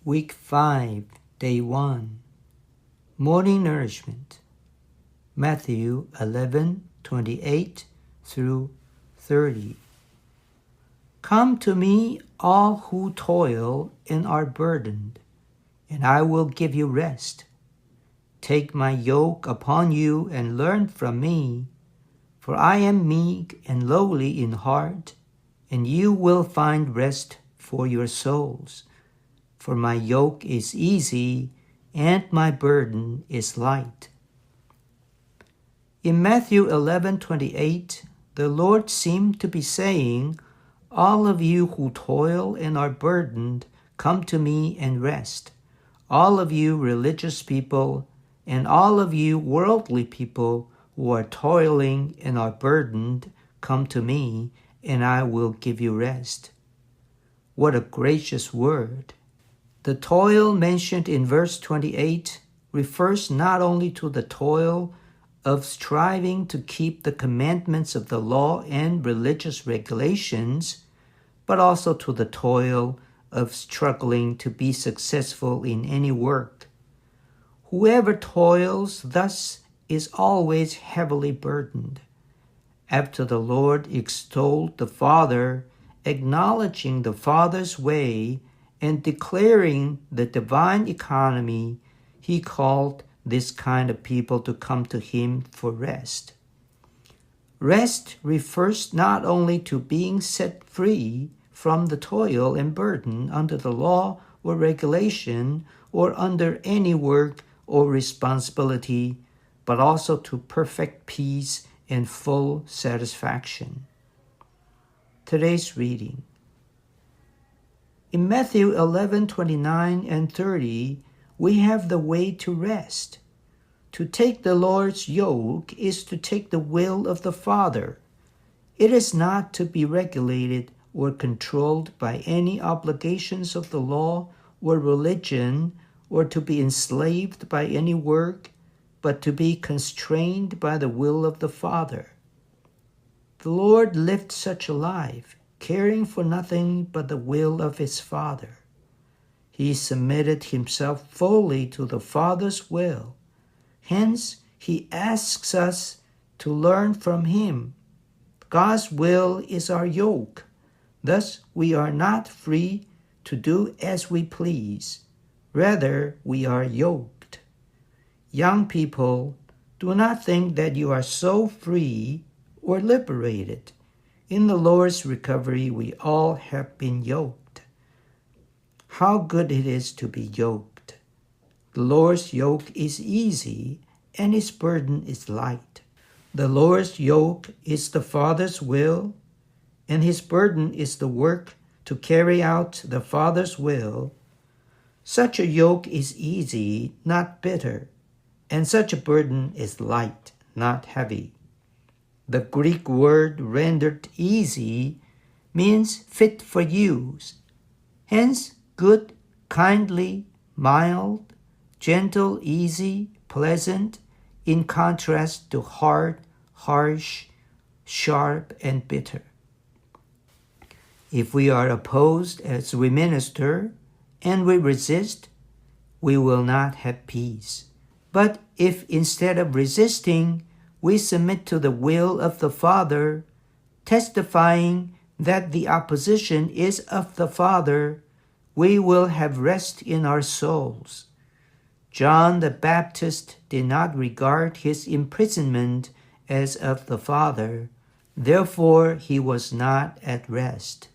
Week 5, Day 1. Morning Nourishment. Matthew 11:28 through 30. Come to me, all who toil and are burdened, and I will give you rest. Take my yoke upon you and learn from me, for I am meek and lowly in heart, and you will find rest for your souls. For my yoke is easy and my burden is light. In Matthew 11:28, the Lord seemed to be saying, all of you who toil and are burdened, come to me and rest. All of you religious people and all of you worldly people who are toiling and are burdened, come to me and I will give you rest. What a gracious word. The toil mentioned in verse 28 refers not only to the toil of striving to keep the commandments of the law and religious regulations, but also to the toil of struggling to be successful in any work. Whoever toils thus is always heavily burdened. After the Lord extolled the Father, acknowledging the Father's way, and declaring the divine economy, he called this kind of people to come to him for rest. Rest refers not only to being set free from the toil and burden under the law or regulation or under any work or responsibility, but also to perfect peace and full satisfaction. Today's reading. In Matthew 11:29 and 30, we have the way to rest. To take the Lord's yoke is to take the will of the Father. It is not to be regulated or controlled by any obligations of the law or religion, or to be enslaved by any work, but to be constrained by the will of the Father. The Lord lived such a life, caring for nothing but the will of his Father. He submitted himself fully to the Father's will. Hence, he asks us to learn from him. God's will is our yoke. Thus, we are not free to do as we please. Rather, we are yoked. Young people, do not think that you are so free or liberated. In the Lord's recovery, we all have been yoked. How good it is to be yoked. The Lord's yoke is easy, and his burden is light. The Lord's yoke is the Father's will, and his burden is the work to carry out the Father's will. Such a yoke is easy, not bitter, and such a burden is light, not heavy. The Greek word rendered easy means fit for use. Hence, good, kindly, mild, gentle, easy, pleasant, in contrast to hard, harsh, sharp, and bitter. If we are opposed as we minister and we resist, we will not have peace. But if instead of resisting, we submit to the will of the Father, testifying that the opposition is of the Father, we will have rest in our souls. John the Baptist did not regard his imprisonment as of the Father, therefore he was not at rest.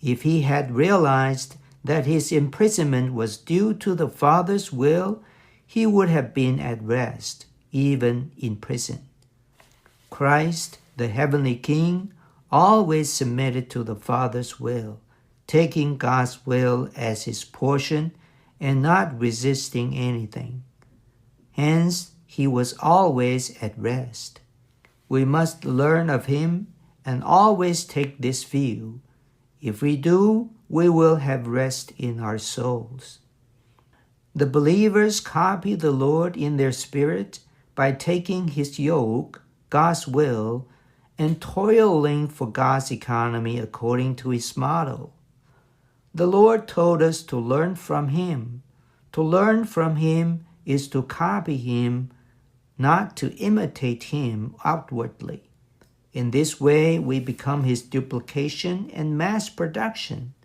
If he had realized that his imprisonment was due to the Father's will, he would have been at rest, even in prison. Christ, the heavenly King, always submitted to the Father's will, taking God's will as his portion and not resisting anything. Hence, he was always at rest. We must learn of him and always take this view. If we do, we will have rest in our souls. The believers copy the Lord in their spirit by taking his yoke, God's will, and toiling for God's economy according to his model. The Lord told us to learn from Him. To learn from Him is to copy Him, not to imitate Him outwardly. In this way, we become His duplication and mass production.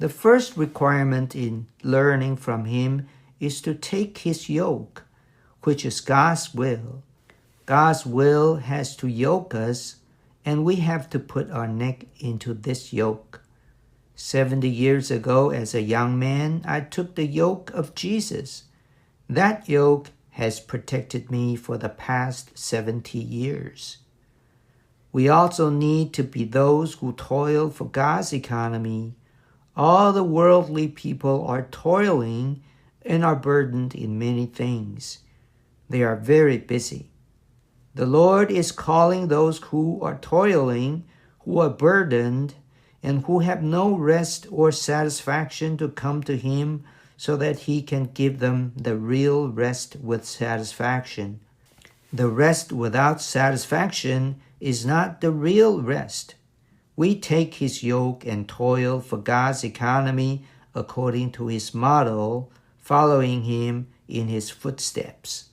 The first requirement in learning from Him is to take His yoke, which is God's will. God's will has to yoke us, and we have to put our neck into this yoke. 70 years ago, as a young man, I took the yoke of Jesus. That yoke has protected me for the past 70 years. We also need to be those who toil for God's economy. All the worldly people are toiling and are burdened in many things. They are very busy. The Lord is calling those who are toiling, who are burdened, and who have no rest or satisfaction to come to Him so that He can give them the real rest with satisfaction. The rest without satisfaction is not the real rest. We take His yoke and toil for God's economy according to His model, following Him in His footsteps.